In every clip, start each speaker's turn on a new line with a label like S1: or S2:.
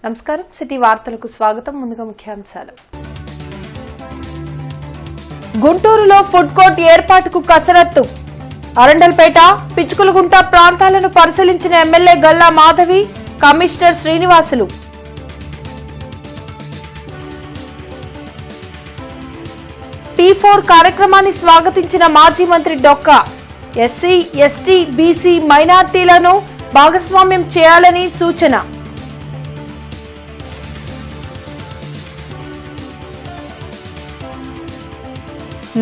S1: నమస్కారం సిటీ వార్తలకు స్వాగతం. ముందుగా ముఖ్యాంశాలు. గుంటూరులో ఫుడ్ కోర్ట్ ఏర్పాటుకు కసరత్తు. అరండల్పేట, పిచ్చుకులగుంట ప్రాంతాలను పరిశీలించిన MLA Galla Madhavi, commissioner Srinivasulu. P4 కార్యక్రమాన్ని స్వాగతించిన మాజీ మంత్రి డొక్కా. ఎస్సీ, ఎస్టీ, బీసీ, మైనార్టీలను భాగస్వామ్యం చేయాలని సూచన.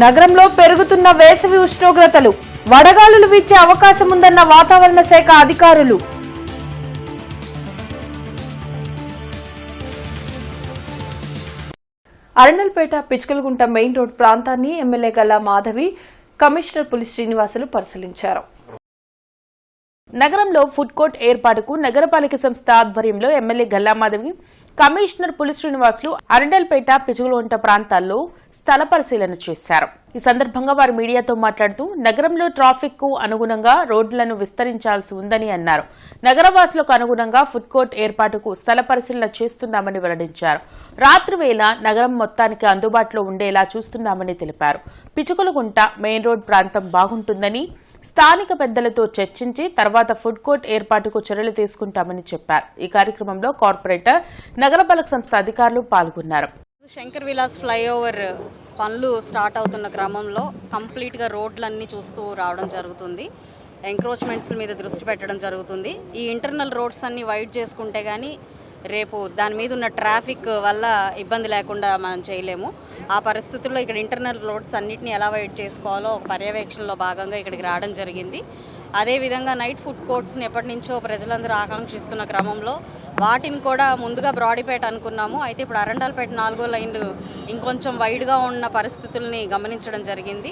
S1: నగరంలో పెరుగుతున్న వేసవి ఉష్ణోగ్రతలు, వడగాలులు వీచే అవకాశం ఉందన్న వాతావరణ శాఖ అధికారులు. అరండల్పేట, పిచ్చుకలగుంట మెయిన్ రోడ్ ప్రాంతాన్ని ఎమ్మెల్యే గల్లా మాధవి, కమిషనర్ పులి శ్రీనివాసులు పరిశీలించారు. నగరంలో ఫుడ్ కోర్ట్ ఏర్పాటుకు నగరపాలిక సంస్థ ఆధ్వర్యంలో ఎమ్మెల్యే గల్లా మాధవి, కమిషనర్ పులి శ్రీనివాసులు అరండల్పేట, పిచ్చుకలగుంట ప్రాంతాల్లో స్థల పరిశీలన చేశారు. ఈ సందర్భంగా వారు మీడియాతో మాట్లాడుతూ నగరంలో ట్రాఫిక్ కు అనుగుణంగా రోడ్లను విస్తరించాల్సి ఉందని అన్నారు. నగరవాసులకు అనుగుణంగా ఫుడ్ కోర్ట్ ఏర్పాటుకు స్థల పరిశీలన చేస్తున్నామని వెల్లడించారు. రాత్రి వేళ నగరం మొత్తానికి అందుబాటులో ఉండేలా చూస్తున్నామని తెలిపారు. పిచ్చుకలగుంట మెయిన్ రోడ్ ప్రాంతం బాగుంటుందని, స్థానిక పెద్దలతో చర్చించి తర్వాత ఫుడ్ కోర్ట్ ఏర్పాటుకు చర్యలు తీసుకుంటామని చెప్పారు. ఈ కార్యక్రమంలో కార్పొరేటర్, నగరపాలక సంస్థ అధికారులు పాల్గొన్నారు.
S2: శంకర్ విలాస్ ఫ్లైఓవర్ పనులు స్టార్ట్ అవుతున్న క్రమంలో కంప్లీట్గా రోడ్లన్నీ చూస్తూ రావడం జరుగుతుంది. ఎంక్రోచ్మెంట్స్ మీద దృష్టి పెట్టడం జరుగుతుంది. ఈ ఇంటర్నల్ రోడ్స్ అన్ని వైడ్ చేసుకుంటే కానీ రేపు దాని మీద ఉన్న ట్రాఫిక్ వల్ల ఇబ్బంది లేకుండా మనం చేయలేము. ఆ పరిస్థితుల్లో ఇక్కడ ఇంటర్నల్ రోడ్స్ అన్నిటిని ఎలా వైడ్ చేసుకోవాలో ఒక పర్యవేక్షణలో భాగంగా ఇక్కడికి రావడం జరిగింది. అదేవిధంగా నైట్ ఫుడ్ కోర్ట్స్ని ఎప్పటి నుంచో ప్రజలందరూ ఆకాంక్షిస్తున్న క్రమంలో వాటిని కూడా ముందుగా బ్రాడీపేట అనుకున్నాము. అయితే ఇప్పుడు అరండల్పేట 4వ లైన్ ఇంకొంచెం వైడ్గా ఉన్న పరిస్థితుల్ని గమనించడం జరిగింది.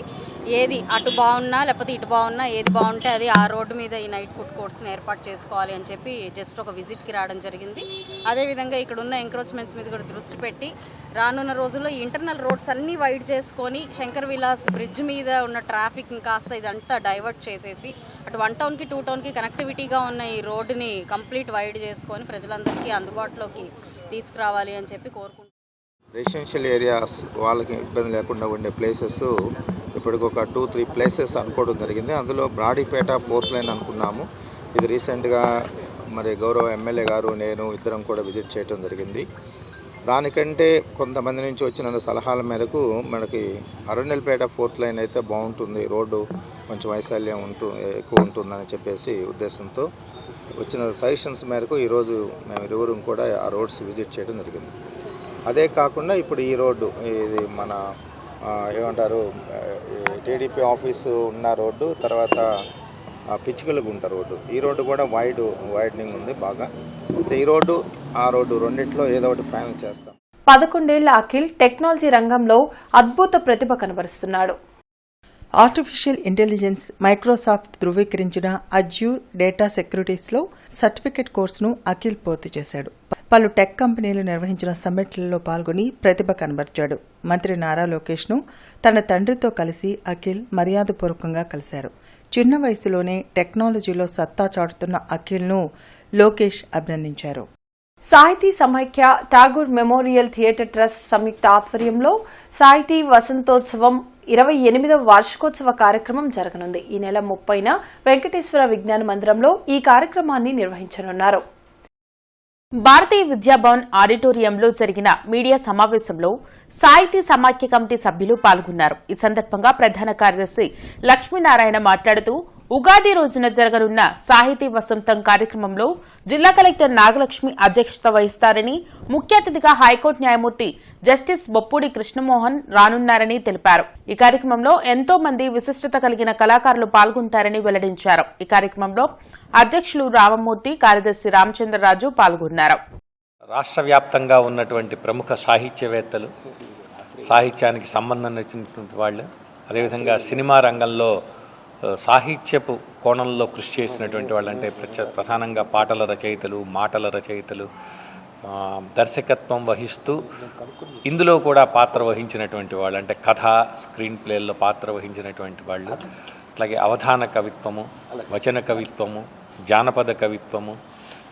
S2: ఏది అటు బాగున్నా లేకపోతే ఇటు బాగున్నా ఏది బాగుంటే అది ఆ రోడ్డు మీద ఈ నైట్ ఫుడ్ కోర్ట్స్ని ఏర్పాటు చేసుకోవాలి అని చెప్పి జస్ట్ ఒక విజిట్కి రావడం జరిగింది. అదేవిధంగా ఇక్కడ ఉన్న ఎంక్రోచ్మెంట్స్ మీద కూడా దృష్టి పెట్టి రానున్న రోజుల్లో ఈ ఇంటర్నల్ రోడ్స్ అన్నీ వైడ్ చేసుకొని శంకర్ విలాస్ బ్రిడ్జ్ మీద ఉన్న ట్రాఫిక్ని కాస్త ఇదంతా డైవర్ట్ చేసేసి అటు 1 టౌన్కి 2 టౌన్కి కనెక్టివిటీగా ఉన్న ఈ రోడ్డుని కంప్లీట్ వైడ్ చేసుకొని ప్రజలందరికీ అందుబాటులోకి తీసుకురావాలి అని చెప్పి కోరుకుంటున్నాను.
S3: రెసిడెన్షియల్ ఏరియాస్ వాళ్ళకి ఇబ్బంది లేకుండా ఉండే ప్లేసెస్ ఇప్పటికి ఒక 2-3 ప్లేసెస్ అనుకోవడం జరిగింది. అందులో బ్రాడీపేట 4th లైన్ అనుకున్నాము. ఇది రీసెంట్గా మరి గౌరవ ఎమ్మెల్యే గారు నేను ఇద్దరం కూడా విజిట్ చేయడం జరిగింది. దానికంటే కొంతమంది నుంచి వచ్చిన సలహాల మేరకు మనకి అరండల్పేట 4th లైన్ అయితే బాగుంటుంది, రోడ్డు కొంచెం వైశాల్యం ఎక్కువ ఉంటుందని చెప్పేసి ఉద్దేశంతో వచ్చిన సజెషన్స్ మేరకు ఈరోజు మేము ఇరువురం కూడా ఆ రోడ్స్ విజిట్ చేయడం జరిగింది. అదే కాకుండా ఇప్పుడు ఈ రోడ్డు ఇది మన ఏమంటారు టీడీపీ ఆఫీసు ఉన్న రోడ్డు, తర్వాత పిచ్చుకలగుంట రోడ్డు, ఈ రోడ్డు కూడా వైడనింగ్ ఉంది బాగా. ఈ రోడ్డు ఆ రోడ్డు రెండిట్లో ఏదో ఒకటి ఫైనల్ చేస్తాం.
S1: 11 ఏళ్ల అఖిల్ టెక్నాలజీ రంగంలో అద్భుత ప్రతిభ కనబరుస్తున్నాడు.
S4: ఆర్టిఫిషియల్ ఇంటెలిజెన్స్ మైక్రోసాఫ్ట్ ధృవీకరించిన అజ్యూర్ డేటా సెక్యూరిటీస్లో సర్టిఫికెట్ కోర్సును అఖిల్ పూర్తి చేశాడు. పలు టెక్ కంపెనీలు నిర్వహించిన సమ్మిట్లలో పాల్గొని ప్రతిభ కనబర్చాడు. మంత్రి నారా లోకేష్ను తన తండ్రితో కలిసి అఖిల్ మర్యాదపూర్వకంగా కలిశారు. చిన్న వయసులోనే టెక్నాలజీలో సత్తా చాటుతున్న అఖిల్ను లోకేష్ అభినందించారు.
S1: సాహితీ సమైక్య ఠాగూర్ మెమోరియల్ థియేటర్ ట్రస్ట్ సంయుక్త ఆధ్వర్యంలో సాహితీ వసంతోత్సవం 28వ వార్షికోత్సవ కార్యక్రమం జరగనుంది. ఈ నెల 30న వెంకటేశ్వర విజ్ఞాన మందిరంలో ఈ కార్యక్రమాన్ని నిర్వహించనున్నారు. భారతీయ విద్యాభవన్ ఆడిటోరియంలో జరిగిన మీడియా సమావేశంలో సాహితీ సమాఖ్య కమిటీ సభ్యులు పాల్గొన్నారు. ఈ సందర్భంగా ప్రధాన కార్యదర్శి లక్ష్మీనారాయణ మాట్లాడుతూ ఉగాది రోజున జరగనున్న సాహితీ వసంతం కార్యక్రమంలో జిల్లా కలెక్టర్ నాగలక్ష్మి అధ్యక్షత వహిస్తారని, ముఖ్య అతిథిగా హైకోర్టు న్యాయమూర్తి జస్టిస్ బొప్పూడి కృష్ణమోహన్ రానున్నారని తెలిపారు. ఈ కార్యక్రమంలో ఎంతో మంది విశిష్టత కలిగిన కళాకారులు పాల్గొంటారని వెల్లడించారు. ఈ కార్యక్రమంలో అధ్యక్షులు రామమూర్తి, కార్యదర్శి రామచంద్రరాజు పాల్గొన్నారు.
S5: రాష్ట్ర వ్యాప్తంగా ఉన్నటువంటి ప్రముఖ సాహిత్యవేత్తలు, సాహిత్యానికి సంబంధం వచ్చినటువంటి వాళ్ళు, అదేవిధంగా సినిమా రంగంలో సాహిత్యపు కోణంలో కృషి చేసినటువంటి వాళ్ళు, అంటే ప్రధానంగా పాటల రచయితలు, మాటల రచయితలు, దర్శకత్వం వహిస్తూ ఇందులో కూడా పాత్ర వహించినటువంటి వాళ్ళు, అంటే కథ స్క్రీన్ ప్లేల్లో పాత్ర వహించినటువంటి వాళ్ళు, అట్లాగే అవధాన కవిత్వము, వచన కవిత్వము, జానపద కవిత్వము,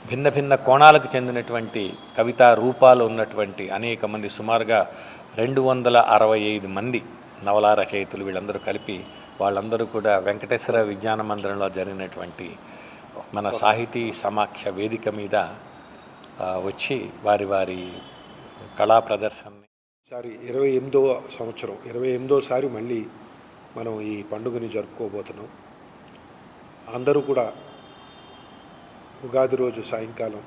S5: భిన్న భిన్న కోణాలకు చెందినటువంటి కవితా రూపాలు ఉన్నటువంటి అనేక మంది, సుమారుగా 265 మంది నవలా రచయితలు, వీళ్ళందరూ కలిపి వాళ్ళందరూ కూడా వెంకటేశ్వర విజ్ఞాన మందిరంలో జరిగినటువంటి మన సాహితీ సమాఖ్య వేదిక మీద వచ్చి వారి వారి కళా ప్రదర్శనని
S6: ఈసారి 28వ సంవత్సరం 28వసారి మళ్ళీ మనం ఈ పండుగని జరుపుకోబోతున్నాం. అందరూ కూడా ఉగాది రోజు సాయంకాలం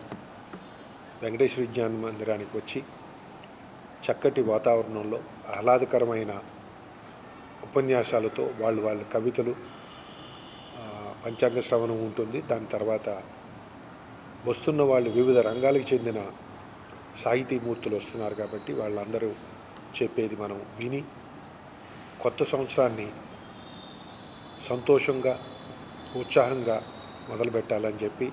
S6: వెంకటేశ్వర విజ్ఞాన మందిరానికి వచ్చి చక్కటి వాతావరణంలో ఆహ్లాదకరమైన ఉపన్యాసాలతో వాళ్ళ కవితలు, పంచాంగ శ్రవణం ఉంటుంది. దాని తర్వాత వస్తున్న వాళ్ళు వివిధ రంగాలకు చెందిన సాహితీమూర్తులు వస్తున్నారు కాబట్టి వాళ్ళందరూ చెప్పేది మనం విని కొత్త సంవత్సరాన్ని సంతోషంగా ఉత్సాహంగా మొదలుపెట్టాలని చెప్పి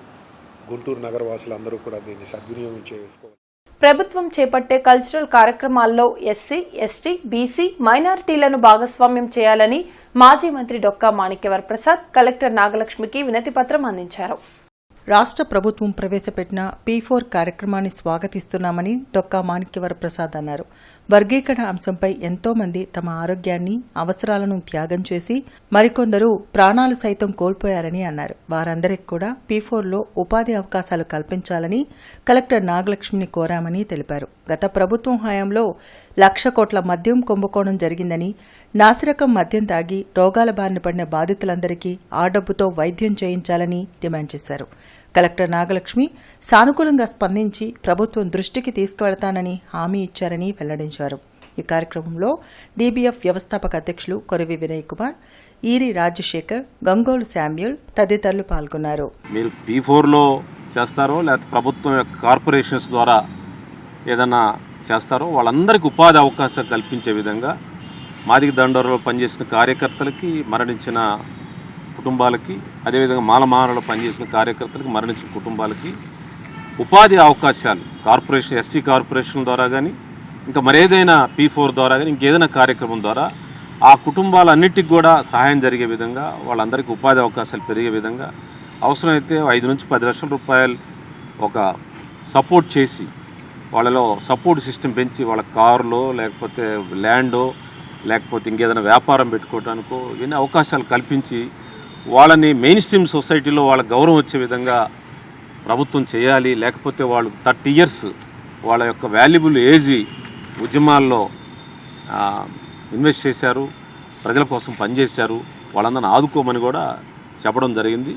S6: గుంటూరు నగరవాసులందరూ కూడా దీన్ని సద్వినియోగం చేసుకోవాలి.
S1: ప్రభుత్వం చేపట్టే కల్చరల్ కార్యక్రమాల్లో ఎస్సీ, ఎస్టీ, బీసీ, మైనారిటీలను భాగస్వామ్యం చేయాలని మాజీ మంత్రి డొక్కా మాణిక్యవర ప్రసాద్ కలెక్టర్ నాగలక్ష్మికి వినతి పత్రం అందించారు.
S4: రాష్ట్ర ప్రభుత్వం ప్రవేశపెట్టిన P4 కార్యక్రమాన్ని స్వాగతిస్తున్నామని డొక్కా మాణిక్యవర ప్రసాద్ అన్నారు. వర్గీకరణ అంశంపై ఎంతో మంది తమ ఆరోగ్యాన్ని, అవసరాలను త్యాగం చేసి మరికొందరు ప్రాణాలు సైతం కోల్పోయారని అన్నారు. వారందరికీ కూడా P4లో ఉపాధి అవకాశాలు కల్పించాలని కలెక్టర్ నాగలక్ష్మిని కోరామని తెలిపారు. గత ప్రభుత్వం హయాంలో 1,00,000 కోట్ల మద్యం కుంభకోణం జరిగిందని, నాసిరకం మద్యం తాగి రోగాల బారిన పడిన బాధితులందరికీ ఆ డబ్బుతో వైద్యం చేయించాలని డిమాండ్ చేశారు. కలెక్టర్ నాగలక్ష్మి సానుకూలంగా స్పందించి ప్రభుత్వం దృష్టికి తీసుకువెళతానని హామీ ఇచ్చారని వెల్లడించారు. ఈ కార్యక్రమంలో డీబీఎఫ్ వ్యవస్థాపక అధ్యక్షులు కొరివి వినయ్ కుమార్, ఈరి రాజశేఖర్, గంగోలు శామ్యూల్ తదితరులు పాల్గొన్నారు.
S7: మీరు P4లో చేస్తారో లేకపోతే ప్రభుత్వం యొక్క కార్పొరేషన్స్ ద్వారా ఏదైనా చేస్తారో వాళ్ళందరికీ ఉపాధి అవకాశాలు కల్పించే విధంగా మాదిగ దండోరలో పనిచేసిన కార్యకర్తలకి, మరణించిన కుటుంబాలకి, అదేవిధంగా మాలమాలలో పనిచేసిన కార్యకర్తలకి, మరణించిన కుటుంబాలకి ఉపాధి అవకాశాలు కార్పొరేషన్, ఎస్సీ కార్పొరేషన్ ద్వారా కానీ ఇంకా మరేదైనా P4 ద్వారా కానీ ఇంకేదైనా కార్యక్రమం ద్వారా ఆ కుటుంబాలన్నిటికి కూడా సహాయం జరిగే విధంగా, వాళ్ళందరికీ ఉపాధి అవకాశాలు పెరిగే విధంగా అవసరమైతే 5 నుంచి 10 లక్షల రూపాయలు ఒక సపోర్ట్ చేసి వాళ్ళలో సపోర్ట్ సిస్టమ్ పెంచి వాళ్ళ కారులో లేకపోతే ల్యాండో లేకపోతే ఇంకేదైనా వ్యాపారం పెట్టుకోవడానికో ఇవన్నీ అవకాశాలు కల్పించి వాళ్ళని మెయిన్ స్ట్రీమ్ సొసైటీలో వాళ్ళ గౌరవం వచ్చే విధంగా ప్రభుత్వం చేయాలి. లేకపోతే వాళ్ళు 30 years వాళ్ళ యొక్క వాల్యుబుల్ ఏజ్ ఉద్యమాల్లో ఇన్వెస్ట్ చేశారు, ప్రజల కోసం పనిచేశారు, వాళ్ళందరిని ఆదుకోమని కూడా చెప్పడం జరిగింది.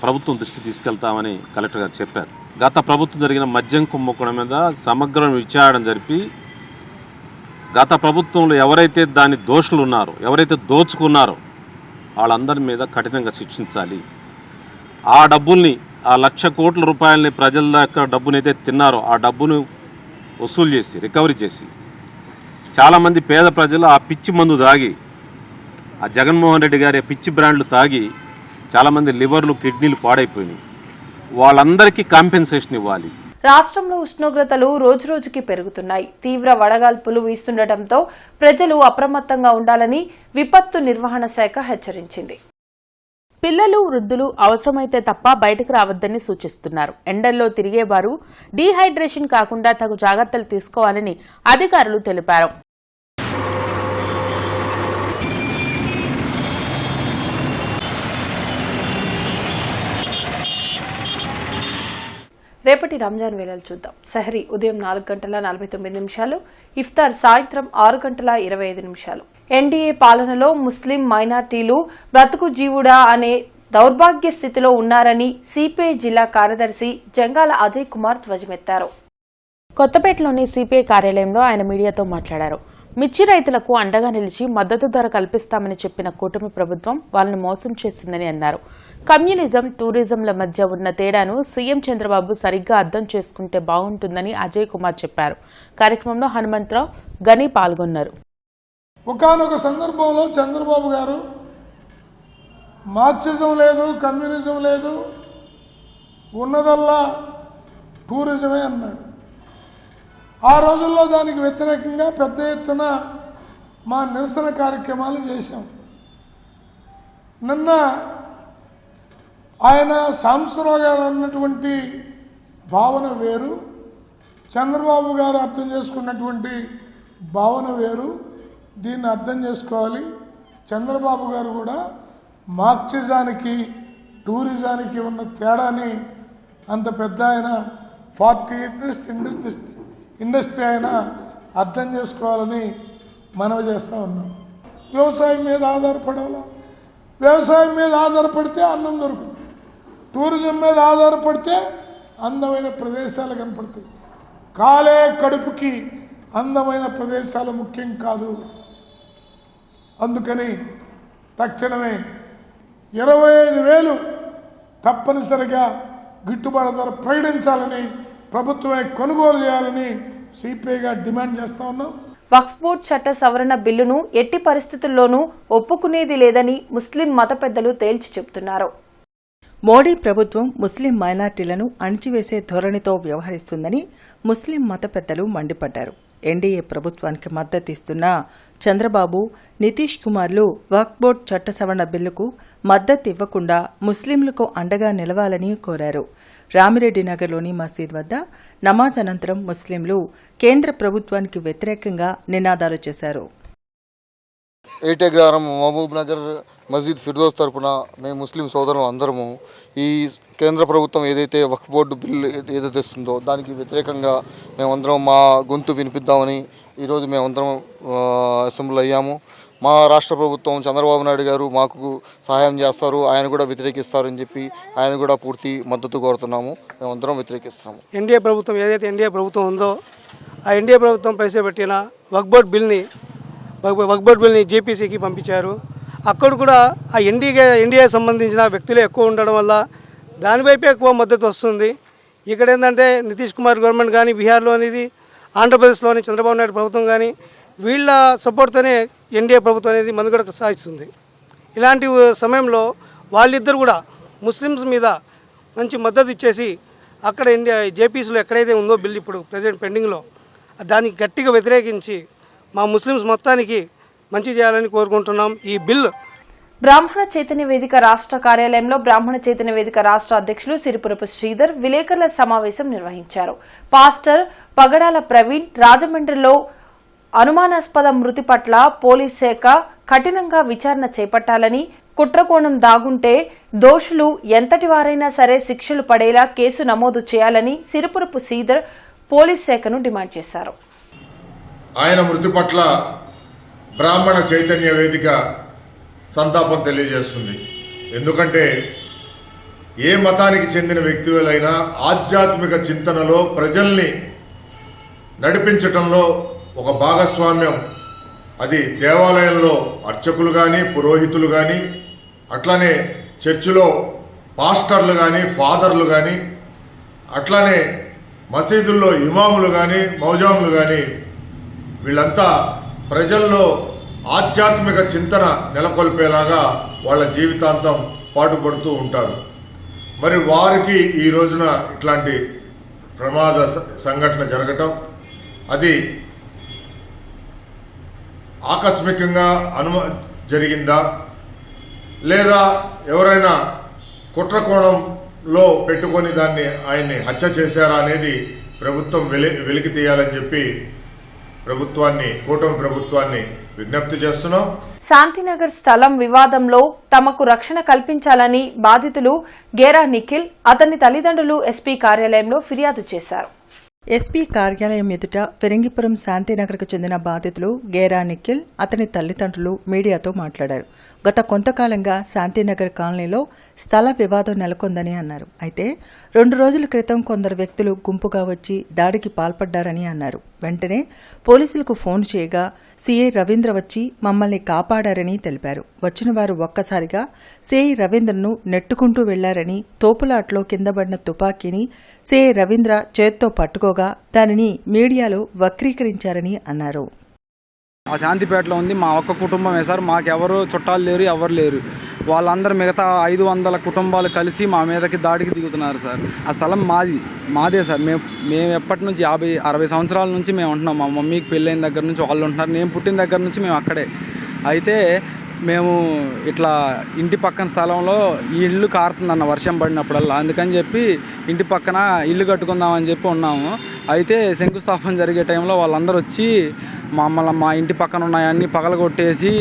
S7: ప్రభుత్వం దృష్టి తీసుకెళ్తామని కలెక్టర్ గారు చెప్పారు. గత ప్రభుత్వం జరిగిన మద్యం కుంభకోణం మీద సమగ్ర విచారణ జరిపి గత ప్రభుత్వంలో ఎవరైతే దాని దోషులు ఉన్నారో, ఎవరైతే దోచుకున్నారో వాళ్ళందరి మీద కఠినంగా శిక్షించాలి. ఆ డబ్బుల్ని, ఆ 1,00,000 కోట్ల రూపాయలని ప్రజల యొక్క డబ్బునైతే తిన్నారో ఆ డబ్బును వసూలు చేసి రికవరీ చేసి, చాలామంది పేద ప్రజలు ఆ పిచ్చి మందు తాగి, ఆ జగన్మోహన్ రెడ్డి గారి పిచ్చి బ్రాండ్లు తాగి చాలామంది లివర్లు, కిడ్నీలు పాడైపోయినాయి. వాళ్ళందరికీ కాంపెన్సేషన్ ఇవ్వాలి.
S1: రాష్ట్రంలో ఉష్ణోగ్రతలు రోజురోజుకి పెరుగుతున్నాయి. తీవ్ర వడగాల్పులు వీస్తుండటంతో ప్రజలు అప్రమత్తంగా ఉండాలని విపత్తు నిర్వహణ శాఖ హెచ్చరించింది. పిల్లలు, వృద్ధులు అవసరమైతే తప్ప బయటకు రావద్దని సూచిస్తున్నారు. ఎండల్లో తిరిగేవారు డీహైడ్రేషన్ కాకుండా తగు జాగ్రత్తలు తీసుకోవాలని అధికారులు తెలిపారు. రేపటి రంజాన్ వేళలు చూద్దాం. సహరీ ఉదయం 4:49, ఇఫ్తార్ సాయంత్రం 6:25. ఎన్డీఏ పాలనలో ముస్లిం మైనార్టీలు బ్రతుకు జీవుడా అనే దౌర్భాగ్య స్థితిలో ఉన్నారని సిపిఐ జిల్లా కార్యదర్శి జంగాల అజయ్ కుమార్ ధ్వజమెత్తారు. కొత్తపేటలోని సిపిఐ కార్యాలయంలో ఆయన మీడియాతో మాట్లాడారు. మిర్చి రైతులకు అండగా నిలిచి మద్దతు ధర కల్పిస్తామని చెప్పిన కూటమి ప్రభుత్వం వాళ్ళని మోసం చేసిందని అన్నారు. కమ్యూనిజం, టూరిజంల మధ్య ఉన్న తేడాను సీఎం చంద్రబాబు సరిగ్గా అర్థం చేసుకుంటే బాగుంటుందని అజయ్ కుమార్ చెప్పారు. కార్యక్రమంలో హనుమంతరావు, గని పాల్గొన్నారు.
S8: ఒకానొక సందర్భంలో చంద్రబాబు గారు మార్క్సిజం లేదు, కమ్యూనిజం లేదు, ఉన్నదల్లా టూరిజమే అన్నాడు. ఆ రోజుల్లో దానికి వ్యతిరేకంగా పెద్ద ఎత్తున మా నిరసన కార్యక్రమాలు చేశాం. నిన్న ఆయన సాంబశివరావు గారు అన్నటువంటి భావన వేరు, చంద్రబాబు గారు అర్థం చేసుకున్నటువంటి భావన వేరు. దీన్ని అర్థం చేసుకోవాలి. చంద్రబాబు గారు కూడా మార్క్సిజానికి టూరిజానికి ఉన్న తేడాని అంత పెద్ద ఆయన 40 ఇండస్ట్రీ అయినా అర్థం చేసుకోవాలని మనవి చేస్తూ ఉన్నాం. వ్యవసాయం మీద ఆధారపడాలా? వ్యవసాయం మీద ఆధారపడితే అన్నం దొరుకుతుంది. టూరిజం మీద ఆధారపడితే అందమైన ప్రదేశాలు కనపడతాయి. కాలే కడుపుకి అందమైన ప్రదేశాలు ముఖ్యం కాదు. అందుకని తక్షణమే 25,000 తప్పనిసరిగా గిట్టుబాటు ధర ప్రకటించాలని, ప్రభుత్వమే కొనుగోలు చేయాలని సిపిఐగా డిమాండ్ చేస్తూ ఉన్నాం.
S1: వక్ఫ్ బోర్డు చట్ట సవరణ బిల్లును ఎట్టి పరిస్థితుల్లోనూ ఒప్పుకునేది లేదని ముస్లిం మత పెద్దలు తేల్చి చెబుతున్నారు.
S4: మోడీ ప్రభుత్వం ముస్లిం మైనార్టీలను అణిచివేసే ధోరణితో వ్యవహరిస్తుందని ముస్లిం మత పెద్దలు మండిపడ్డారు. ఎన్డీఏ ప్రభుత్వానికి మద్దతిస్తున్న చంద్రబాబు, నితీష్ కుమార్లు వక్ఫ్ బోర్డు చట్ట సవరణ బిల్లుకు మద్దతు ఇవ్వకుండా ముస్లింలకు అండగా నిలవాలని కోరారు. రామిరెడ్డి నగర్లోని మసీద్ వద్ద నమాజ్ అనంతరం ముస్లింలు కేంద్ర ప్రభుత్వానికి వ్యతిరేకంగా నినాదాలు చేశారు.
S9: ఏటెగ్రారం మహబూబ్ నగర్ మస్జిద్ ఫిర్దోస్ తరపున మేము ముస్లిం సోదరులు అందరము ఈ కేంద్ర ప్రభుత్వం ఏదైతే వక్ఫ్ బోర్డు బిల్లు ఏదైతే ఇస్తుందో దానికి వ్యతిరేకంగా మేమందరం మా గొంతు వినిపిద్దామని ఈరోజు మేమందరం అసెంబ్లీ అయ్యాము. మా రాష్ట్ర ప్రభుత్వం చంద్రబాబు నాయుడు గారు మాకు సహాయం చేస్తారు, ఆయన కూడా వ్యతిరేకిస్తారని చెప్పి ఆయన కూడా పూర్తి మద్దతు కోరుతున్నాము. మేమందరం వ్యతిరేకిస్తున్నాము.
S10: ఎన్డీఏ ప్రభుత్వం ఏదైతే ఎన్డీఏ ప్రభుత్వం ఉందో ఆ ఎన్డీఏ ప్రభుత్వం ప్రవేశపెట్టిన వక్ఫ్ బోర్డు బిల్ని జేపీసీకి పంపించారు. అక్కడ కూడా ఆ ఎన్డీఏ సంబంధించిన వ్యక్తులే ఎక్కువ ఉండడం వల్ల దానివైపే ఎక్కువ మద్దతు వస్తుంది. ఇక్కడ ఏంటంటే నితీష్ కుమార్ గవర్నమెంట్ కానీ, బీహార్లో అనేది ఆంధ్రప్రదేశ్లోని చంద్రబాబు నాయుడు ప్రభుత్వం కానీ వీళ్ళ సపోర్ట్తోనే ఎన్డీఏ ప్రభుత్వం అనేది మనుగడ సాగిస్తుంది. ఇలాంటి సమయంలో వాళ్ళిద్దరు కూడా ముస్లిమ్స్ మీద మంచి మద్దతు ఇచ్చేసి అక్కడ జేపీసీలో ఎక్కడైతే ఉందో బిల్ ఇప్పుడు ప్రజెంట్ పెండింగ్లో దానికి గట్టిగా వ్యతిరేకించి మా ముస్లిమ్స్ మొత్తానికి మంచి చేయాలని కోరుకుంటున్నాం. ఈ బిల్
S1: బ్రాహ్మణ చైతన్య వేదిక రాష్ట్ర కార్యాలయంలో బ్రాహ్మణ చైతన్య వేదిక రాష్ట్ర అధ్యక్షులు సిరిపురపు శ్రీధర్ విలేకరుల సమావేశం నిర్వహించారు. పాస్టర్ పగడాల ప్రవీణ్ రాజమండ్రిలో అనుమానాస్పద మృతి పట్ల పోలీస్ శాఖ కఠినంగా విచారణ చేపట్టాలని, కుట్రకోణం దాగుంటే దోషులు ఎంతటి వారైనా సరే శిక్షలు పడేలా కేసు నమోదు చేయాలని సిరిపురపు శ్రీధర్ పోలీస్ శాఖను డిమాండ్ చేశారు.
S11: ఆయన మృతి పట్ల బ్రాహ్మణ చైతన్య వేదిక సంతాపం తెలియజేస్తుంది. ఎందుకంటే ఏ మతానికి చెందిన వ్యక్తులైనా ఆధ్యాత్మిక చింతనలో ప్రజల్ని నడిపించటంలో ఒక భాగస్వామ్యం, అది దేవాలయంలో అర్చకులు కానీ, పురోహితులు కానీ, అట్లానే చర్చిలో పాస్టర్లు కానీ, ఫాదర్లు కానీ, అట్లానే మసీదుల్లో ఇమాములు కానీ, మౌజాములు కానీ, వీళ్ళంతా ప్రజల్లో ఆధ్యాత్మిక చింతన నెలకొల్పేలాగా వాళ్ళ జీవితాంతం పాటుపడుతూ ఉంటారు. మరి వారికి ఈ రోజున ఇట్లాంటి ప్రమాద సంఘటన జరగటం అది ఆకస్మికంగా జరిగిందా లేదా ఎవరైనా కుట్రకోణంలో పెట్టుకొని ఆయన్ని హత్య చేశారా అనేది ప్రభుత్వం వెలికి తీయాలని చెప్పి కూటమి ప్రభుత్వాన్ని విజ్ఞప్తి చేస్తున్నాం.
S1: శాంతినగర్ స్థలం వివాదంలో తమకు రక్షణ కల్పించాలని బాధితులు గేరా నిఖిల్, అతని తల్లిదండ్రులు ఎస్పీ కార్యాలయంలో ఫిర్యాదు చేశారు.
S4: ఎస్పీ కార్యాలయం ఎదుట ఫిరంగిపురం శాంతినగర్కు చెందిన బాధితులు గేరా నిఖిల్, అతని తల్లిదండ్రులు మీడియాతో మాట్లాడారు. గత కొంతకాలంగా శాంతినగర్ కాలనీలో స్థల వివాదం నెలకొందని అన్నారు. అయితే 2 రోజుల క్రితం కొందరు వ్యక్తులు గుంపుగా వచ్చి దాడికి పాల్పడ్డారని అన్నారు. వెంటనే పోలీసులకు ఫోన్ చేయగా సీఐ రవీంద్ర వచ్చి మమ్మల్ని కాపాడారని తెలిపారు. వచ్చిన వారు ఒక్కసారిగా సీఐ రవీంద్రను నెట్టుకుంటూ వెళ్లారని, తోపులాట్లో కిందపడిన తుపాకీని సీఐ రవీంద్ర చేత్తో పట్టుకోగా దానిని మీడియాలో వక్రీకరించారని అన్నారు.
S12: మా శాంతిపేటలో ఉంది, మా ఒక్క కుటుంబమే సార్, మాకెవరు చుట్టాలు లేరు, ఎవరు లేరు. వాళ్ళందరూ మిగతా 500 కుటుంబాలు కలిసి మా మీదకి దాడికి దిగుతున్నారు సార్. ఆ స్థలం మాదే సార్. మేము ఎప్పటి నుంచి 50-60 సంవత్సరాల నుంచి మేము ఉంటున్నాం. మా మమ్మీకి పెళ్ళైన దగ్గర నుంచి వాళ్ళు ఉంటున్నారు, నేను పుట్టిన దగ్గర నుంచి మేము అక్కడే. అయితే మేము ఇట్లా ఇంటి పక్కన స్థలంలో ఈ ఇల్లు కారుతుందన్న వర్షం పడినప్పుడల్లా, అందుకని చెప్పి ఇంటి పక్కన ఇల్లు కట్టుకుందామని చెప్పి ఉన్నాము. అయితే శంకుస్థాపన జరిగే టైంలో వాళ్ళందరూ వచ్చి మమ్మల్ని మా ఇంటి పక్కన ఉన్నాయన్నీ పగలగొట్టేసి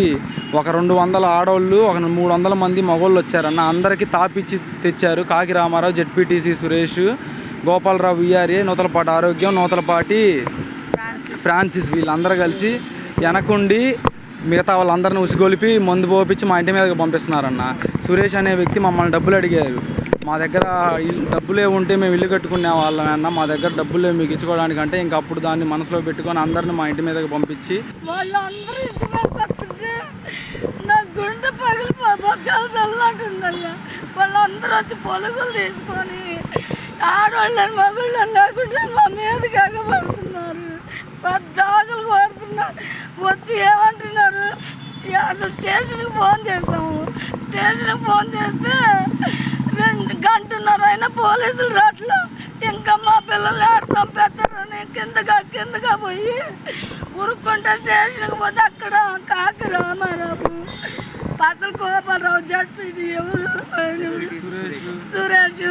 S12: ఒక 200 ఆడవాళ్ళు, ఒక 300 మంది మగవాళ్ళు వచ్చారన్న. అందరికీ తాపిచ్చి తెచ్చారు. కాకి రామారావు, జెడ్పీటీసీ సురేష్, గోపాలరావు విఆర్ఏ, నూతలపాటి ఆరోగ్యం, నూతలపాటి ఫ్రాన్సిస్, వీళ్ళందరూ కలిసి వెనకుండి మిగతా వాళ్ళందరిని ఉసిగొలిపి మందు పోపించి మా ఇంటి మీదకి పంపిస్తున్నారన్న. సురేష్ అనే వ్యక్తి మమ్మల్ని డబ్బులు అడిగారు. మా దగ్గర డబ్బులే ఉంటే మేము ఇల్లు కట్టుకునే వాళ్ళమన్నా, మా దగ్గర డబ్బులే మీకు ఇచ్చుకోవడానికంటే ఇంక అప్పుడు దాన్ని మనసులో పెట్టుకొని అందరిని మా ఇంటి మీదకి పంపించి
S13: వాళ్ళందరూ ఇంటి మీద పడుతుంటే నా గుండె పగిలిపోతుంది, చాలా చల్లకుందయ్యా. వాళ్ళందరూ వచ్చి పొలుగులు తీసుకొని ఆడవాళ్ళని మగవాళ్ళని లేకుంటే మా మీదకి ఎగబడుతున్నారు, దాగులు పడుతున్నారు. వచ్చి ఏమంటున్నారు, అసలు స్టేషన్కి ఫోన్ చేసాము. స్టేషన్కి ఫోన్ చేస్తే 2 గంటన్నర అయినా పోలీసులు రాట్లా. ఇంకా మా పిల్లలు ఆడ చంపేస్తారని కిందగా పోయి ఉరుక్కుంటే స్టేషన్కి పోతే అక్కడ కాకి రామారావు, పసలు గోపాలరావు, జడ్పీటీ ఎవరు సురేష్,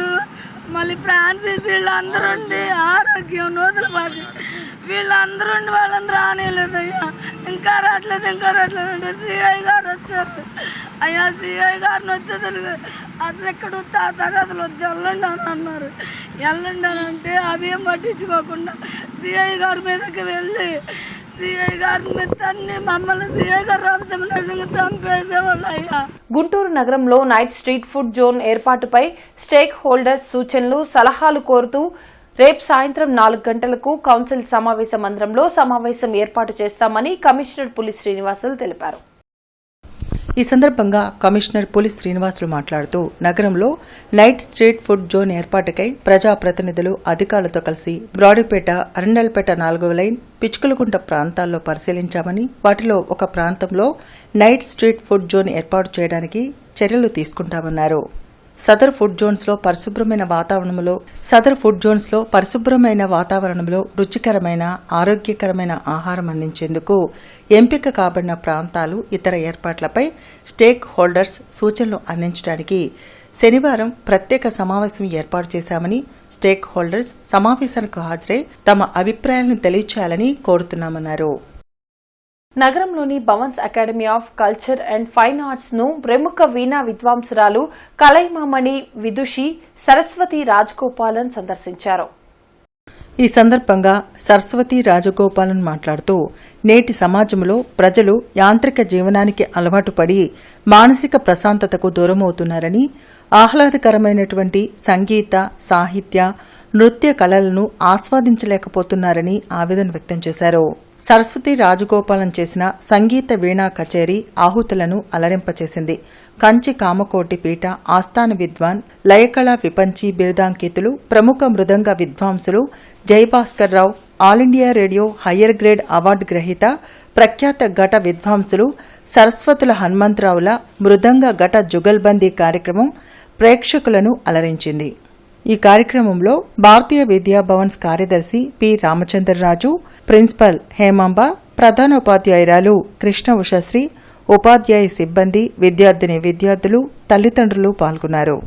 S13: మళ్ళీ ఫ్రాన్సిస్, వీళ్ళందరూ ఉండి ఆరోగ్యం నూతలపాటి, వీళ్ళందరూ ఉండి వాళ్ళని రానిలేదయ్యా. ఇంకా రావట్లేదు అంటే సిఐ గారు వచ్చారు. అయ్యా సిఐ గారిని వచ్చేది అసలు ఎక్కడ తగదులు వచ్చి వెళ్ళండి అని అన్నారు. వెళ్ళండి అని అంటే అదేం పట్టించుకోకుండా సిఐ గారి మీదకి వెళ్ళి సిఐ గారి మీద తన్ని మమ్మల్ని సిఐ గారు రాబోతే నిజంగా చంపేసేవాళ్ళు అయ్యా.
S1: గుంటూరు నగరంలో నైట్ స్ట్రీట్ ఫుడ్ జోన్ ఏర్పాటుపై స్టేక్ హోల్డర్స్ సూచనలు, సలహాలు కోరుతూ రేపు సాయంత్రం 4 గంటలకు కౌన్సిల్ సమావేశ మందిరంలో సమావేశం ఏర్పాటు చేస్తామని కమిషనర్ పులి శ్రీనివాసులు తెలిపారు.
S4: ఈ సందర్భంగా కమిషనర్ పులి శ్రీనివాసులు మాట్లాడుతూ నగరంలో నైట్ స్ట్రీట్ ఫుడ్ జోన్ ఏర్పాటుకై ప్రజాప్రతినిధులు, అధికారులతో కలిసి బ్రాడీపేట, అరండల్పేట 4వ లైన్, పిచ్చుకలగుంట ప్రాంతాల్లో పరిశీలించామని, వాటిలో ఒక ప్రాంతంలో నైట్ స్ట్రీట్ ఫుడ్ జోన్ ఏర్పాటు చేయడానికి చర్యలు తీసుకుంటామన్నారు. సదర్ ఫుడ్ జోన్స్ లో పరిశుభ్రమైన వాతావరణంలో రుచికరమైన, ఆరోగ్యకరమైన ఆహారం అందించేందుకు ఎంపిక కాబడిన ప్రాంతాలు, ఇతర ఏర్పాట్లపై స్టేక్ హోల్డర్స్ సూచనలు అందించడానికి శనివారం ప్రత్యేక సమావేశం ఏర్పాటు చేశామని, స్టేక్ హోల్డర్స్ సమావేశానికి హాజరై తమ అభిప్రాయాలను తెలియచేయాలని కోరుతున్నామన్నారు.
S1: నగరంలోని Bhavan's academy of culture and fine arts ను ప్రముఖ వీణా విద్వాంసురాలు కలైమామణి విదుషి సరస్వతి రాజగోపాలన్ సందర్శించారు.
S4: ఈ సందర్భంగా సరస్వతి రాజగోపాలన్ మాట్లాడుతూ నేటి సమాజంలో ప్రజలు యాంత్రిక జీవనానికి అలవాటు పడి మానసిక ప్రశాంతతకు దూరమవుతున్నారని, ఆహ్లాదకరమైనటువంటి సంగీత, సాహిత్య, నృత్య కళలను ఆస్వాదించలేకపోతున్నారని ఆవేదన వ్యక్తం చేశారు. సరస్వతి రాజగోపాలన్ చేసిన సంగీత వీణా కచేరీ ఆహుతులను అలరింపచేసింది. కంచి కామకోటి పీఠ ఆస్థాన విద్వాన్, లయకళా విపంచి బిరుదాంకితులు, ప్రముఖ మృదంగ విద్వాంసులు Jayabhaskar Rao, All India radio higher grade award గ్రహీత, ప్రఖ్యాత ఘట విద్వాంసులు సరస్వతుల హనుమంతరావుల మృదంగ ఘట జుగల్బందీ కార్యక్రమం ప్రేక్షకులను అలరించింది. ఈ కార్యక్రమంలో భారతీయ విద్యా భవన్స్ కార్యదర్శి పి రామచంద్రరాజు, ప్రిన్సిపల్ హేమాంబ, ప్రధానోపాధ్యాయురాలు కృష్ణ ఉషశ్రీ, ఉపాధ్యాయ సిబ్బంది, విద్యార్థులు, తల్లిదండ్రులు పాల్గొన్నారు.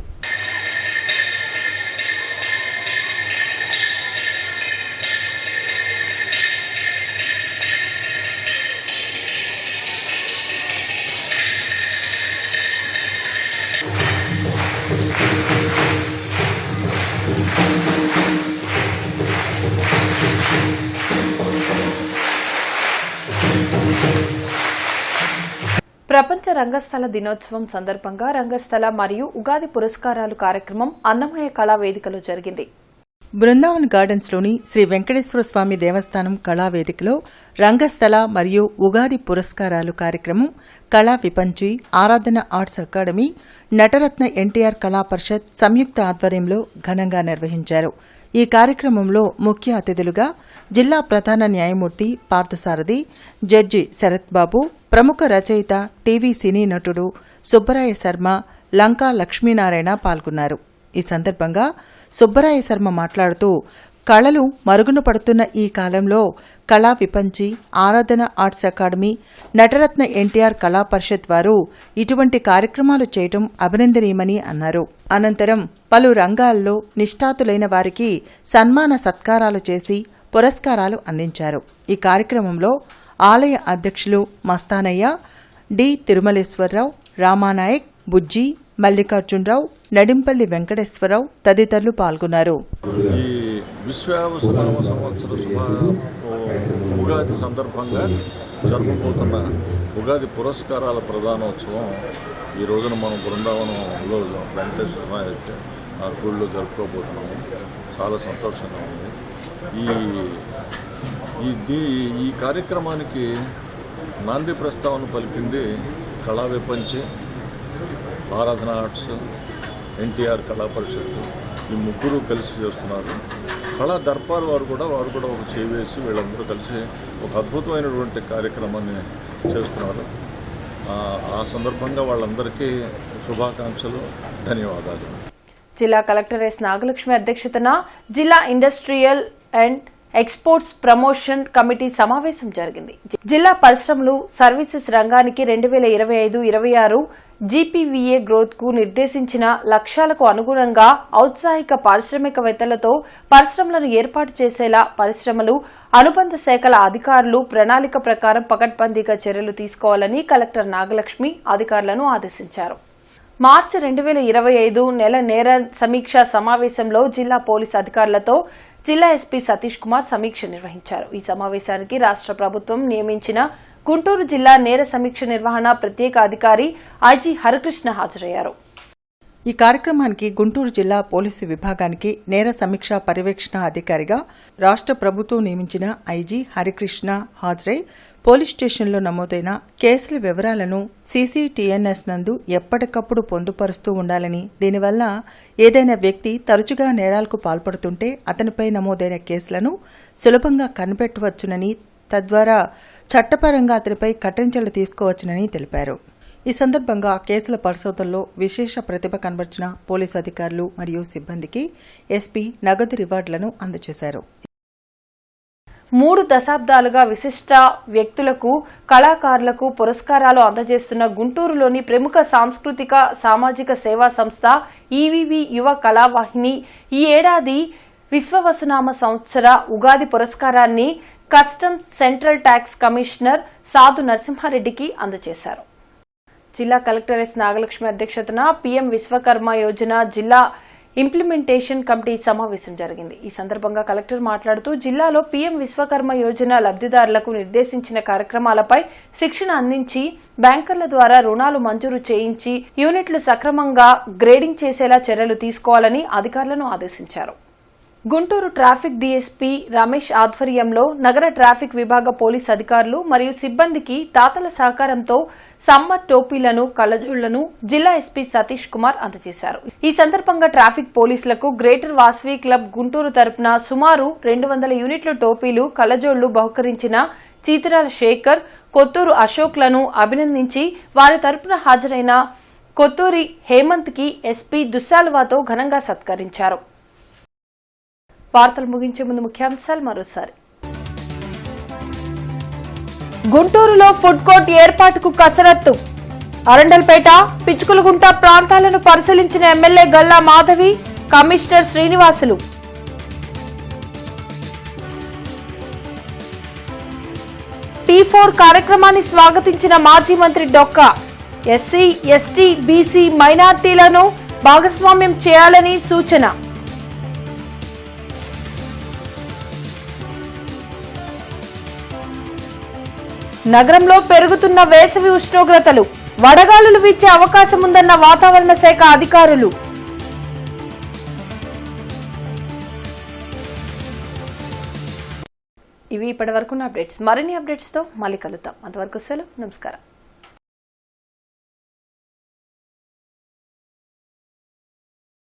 S1: ప్రపంచ రంగస్థల దినోత్సవం సందర్భంగా రంగస్థల మరియు ఉగాది పురస్కారాలు కార్యక్రమం అన్నమయ్య కళా వేదికలో జరిగింది.
S4: బృందావన్ గార్డెన్స్లోని శ్రీ వెంకటేశ్వర స్వామి దేవస్థానం కళావేదికలో రంగస్థల మరియు ఉగాది పురస్కారాలు కార్యక్రమం కళా విపంచి, ఆరాధన ఆర్ట్స్ అకాడమీ, నటరత్న ఎన్టీఆర్ కళా పరిషత్ సంయుక్త ఆధ్వర్యంలో ఘనంగా నిర్వహించారు. ఈ కార్యక్రమంలో ముఖ్య అతిథులుగా జిల్లా ప్రధాన న్యాయమూర్తి పార్థసారథి, జడ్జి శరత్ బాబు, ప్రముఖ రచయిత, టీవీ సినీ నటుడు సుబ్బరాయ శర్మ, లంకా లక్ష్మీనారాయణ పాల్గొన్నారు. ఈ సందర్భంగా సుబ్బరాయ శర్మ మాట్లాడుతూ కళలు మరుగున పడుతున్న ఈ కాలంలో కళా విపంచి, ఆరాధన ఆర్ట్స్ అకాడమీ, నటరత్న ఎన్టీఆర్ కళా పరిషత్ వారు ఇటువంటి కార్యక్రమాలు చేయటం అభినందనీయమని అన్నారు. అనంతరం పలు రంగాల్లో నిష్ఠాతులైన వారికి సన్మాన సత్కారాలు చేసి పురస్కారాలు అందించారు. ఈ కార్యక్రమంలో ఆలయ అధ్యక్షులు మస్తానయ్య, డి తిరుమలేశ్వరరావు, రామానాయక్, బుజ్జి, మల్లికార్జునరావు, నడింపల్లి వెంకటేశ్వరరావు తదితరులు పాల్గొన్నారు.
S14: ఈ విశ్వావసనామ సంవత్సర ఉగాది సందర్భంగా జరుపుకోతున్న ఉగాది పురస్కారాల ప్రధానోత్సవం ఈ రోజున మనం బృందావనంలో వెంకటేశ్వర స్వామి గుళ్ళో జరుపుకోబోతున్నాము. చాలా సంతోషంగా ఉంది. ఈ కార్యక్రమానికి నాంది ప్రస్తావన పలికింది కళా విపంచి, ఆరాధన ఆర్ట్స్, ఎన్టీఆర్ కళా పరిషత్. ఈ ముగ్గురు కలిసి చేస్తున్నారు. కళా దర్బార్ వారు కూడా ఒక చేయి వేసి వీళ్ళందరూ కలిసి ఒక అద్భుతమైనటువంటి కార్యక్రమాన్ని చేస్తున్నారు. ఆ సందర్భంగా వాళ్ళందరికీ శుభాకాంక్షలు, ధన్యవాదాలు.
S1: జిల్లా కలెక్టర్ ఎస్ నాగలక్ష్మి అధ్యక్షతన జిల్లా industrial and exports promotion committee సమావేశం జరిగింది. జిల్లా పరిశ్రమలు, సర్వీసెస్ రంగానికి 2025-26 జీపీవీఏ గ్రోత్ కు నిర్దేశించిన లక్ష్యాలకు అనుగుణంగా ఔత్సాహిక పారిశ్రామికవేత్తలతో పరిశ్రమలను ఏర్పాటు చేసేలా పరిశ్రమలు, అనుబంధ శాఖల అధికారులు ప్రణాళిక ప్రకారం పకడ్బందీగా చర్యలు తీసుకోవాలని కలెక్టర్ నాగలక్ష్మి అధికారులను ఆదేశించారు. మార్చి 2025 నెల నేర సమీక్ష సమావేశంలో జిల్లా పోలీసు అధికారులతో జిల్లా ఎస్పీ సతీష్ కుమార్ సమీక్ష నిర్వహించారు. ఈ సమావేశానికి రాష్ట్ర ప్రభుత్వం నియమించిన గుంటూరు జిల్లా నేర సమీక్ష నిర్వహణ ప్రత్యేక అధికారి ఐజీ హరికృష్ణ హాజరయ్యారు.
S4: ఈ కార్యక్రమానికి గుంటూరు జిల్లా పోలీసు విభాగానికి నేర సమీక్ష పర్యవేక్షణ అధికారిగా రాష్ట్ర ప్రభుత్వం నియమించిన ఐజీ హరికృష్ణ హాజరై పోలీస్ స్టేషన్లో నమోదైన కేసుల వివరాలను సీసీటీఎన్ఎస్ నందు ఎప్పటికప్పుడు పొందుపరుస్తూ ఉండాలని, దీనివల్ల ఏదైనా వ్యక్తి తరచుగా నేరాలకు పాల్పడుతుంటే అతనిపై నమోదైన కేసులను సులభంగా కనిపెట్టవచ్చునని, తద్వారా చట్టపరంగా అతనిపై కఠిన చర్యలు తీసుకోవచ్చునని తెలిపారు. ఈ సందర్భంగా కేసుల పరిశోధనలో విశేష ప్రతిభ కనబర్చిన పోలీసు అధికారులు మరియు సిబ్బందికి ఎస్పీ నగదు రివార్డులను అందజేశారు.
S1: 3 దశాబ్దాలుగా విశిష్ట వ్యక్తులకు, కళాకారులకు పురస్కారాలు అందజేస్తున్న గుంటూరులోని ప్రముఖ సాంస్కృతిక సామాజిక సేవా సంస్థ ఈవీవీ యువ కళావాహిని ఈ ఏడాది విశ్వవసునామ సంవత్సర ఉగాది పురస్కారాన్ని కస్టమ్స్ సెంట్రల్ ట్యాక్స్ కమిషనర్ సాధు నరసింహారెడ్డికి అందజేశారు. జిల్లా కలెక్టర్ ఎస్ నాగలక్ష్మి అధ్యక్షతన పీఎం విశ్వకర్మ యోజన జిల్లా ఇంప్లిమెంటేషన్ కమిటీ సమావేశం జరిగింది. ఈ సందర్భంగా కలెక్టర్ మాట్లాడుతూ జిల్లాలో పీఎం విశ్వకర్మ యోజన లబ్దిదారులకు నిర్దేశించిన కార్యక్రమాలపై శిక్షణ అందించి బ్యాంకర్ల ద్వారా రుణాలు మంజూరు చేయించి యూనిట్లు సక్రమంగా గ్రేడింగ్ చేసేలా చర్యలు తీసుకోవాలని అధికారులను ఆదేశించారు. గుంటూరు ట్రాఫిక్ డీఎస్పీ రమేష్ ఆధ్వర్యంలో నగర ట్రాఫిక్ విభాగ పోలీసు అధికారులు మరియు సిబ్బందికి తాతల సహకారంతో సమ్మర్ టోపీలను, కళ్లజోళ్లను జిల్లా ఎస్పీ సతీష్ కుమార్ అందజేశారు. ఈ సందర్భంగా ట్రాఫిక్ పోలీసులకు గ్రేటర్ వాసవి క్లబ్ గుంటూరు తరపున సుమారు 200 యూనిట్ల టోపీలు, కళ్లజోళ్లు బహుకరించిన చీతిరాల శేఖర్, కొత్తూరు అశోక్లను అభినందించి వారి తరపున హాజరైన కొత్తూరి హేమంత్ కి ఎస్పీ దుస్సాల్వాతో ఘనంగా సత్కరించారు. వార్తలు ముగించే ముందు ముఖ్యాంశాలు మరోసారి. గుంటూరులో ఫుడ్ కోర్ట్ ఏర్పాటుకు కసరత్తు. అరండల్పేట, పిచ్చుకులగుంట ప్రాంతాలను పరిశీలించిన MLA Galla Madhavi, commissioner Srinivasulu. P4 కార్యక్రమాన్ని స్వాగతించిన మాజీ మంత్రి డొక్కా. ఎస్సీ, ఎస్టీ, బీసీ, మైనార్టీలను భాగస్వామ్యం చేయాలని సూచన. నగరంలో పెరుగుతున్న వేసవి ఉష్ణోగ్రతలు, వడగాలులు వీచే అవకాశం ఉందన్న వాతావరణ శాఖ అధికారులు. ఇవి ఇప్పటివరకున్న అప్డేట్స్. మరిన్ని అప్డేట్స్ తో మళ్ళీ కలుద్దాం. అంతవరకు సెలవు, నమస్కారం.